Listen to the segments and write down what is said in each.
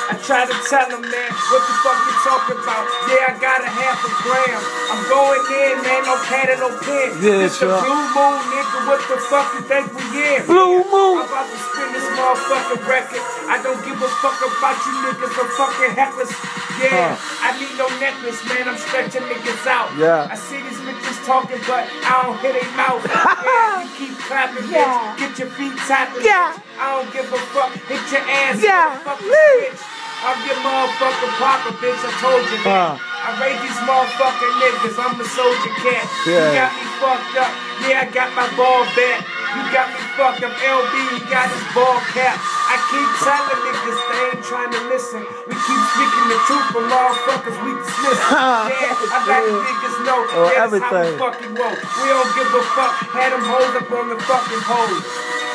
I try to tell him, man, what the fuck you talking about? Yeah, I got a half a gram. I'm going in, man, no pad and no pen. Yeah, it's the blue moon, nigga. What the fuck you think we in? Blue moon. I'm about to spin this motherfucking record. I don't give a fuck about you niggas, the fucking hecklers. Yeah, I need no necklace, man. I'm stretching niggas out. Yeah. I see these bitches talking, but I don't hear their mouth. Yeah, you keep clapping, bitch. Get your feet tapping. Yeah. I don't give a fuck. Hit your ass. Yeah. Motherfucking bitch. I'll get motherfucking Parker, bitch. I told you that. I raise these motherfucking niggas. I'm the soldier cat. Yeah. You got me fucked up. Yeah, I got my ball back. You got me fucked up. LB, he got his ball cap. I keep telling niggas they ain't trying to listen. We keep speaking the truth, but motherfuckers we dismiss. Yeah, I let the niggas know. Yeah, that's how we fucking roll. We don't give a fuck. Had them hoes up on the fucking pole.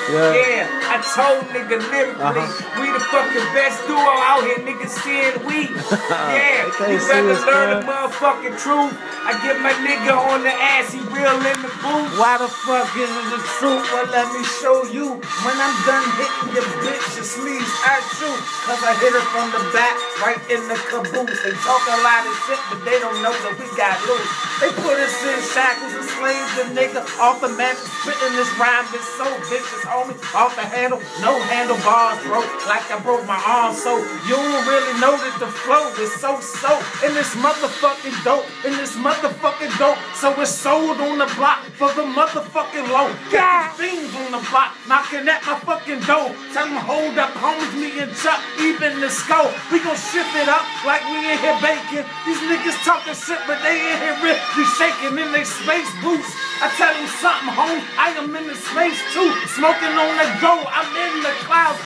Yeah, I told nigga lyrically, we the fucking best duo out here, niggas seeing we. Yeah, you better learn the motherfucking truth. I get my nigga on the ass, he real in the booth. Why the fuck isn't the truth? Well, let me show you. When I'm done hitting your bitch, your sleeves I shoot. Cause I hit her from the back, right in the caboose. They talk a lot of shit, but they don't know that we got loose. They put us in shackles and slaves the nigga off the mat. Spitting this rhyme, it's so vicious, homie. Off the handle, no handlebars, bro. Like I broke my arm, so you don't really know that the flow is so in this motherfucking dope, in this motherfucking dope. So it's sold on the block for the motherfucking low. Got things on the block, knocking at my fucking door. Tell them hold up, homies, me and Chuck, even the scope. We gon' shift it up like we in here baking. These niggas talking shit, but they in here really shaking in they space boots. I tell them something, home, I am in the space too. Smoking on the go, I'm in the clouds.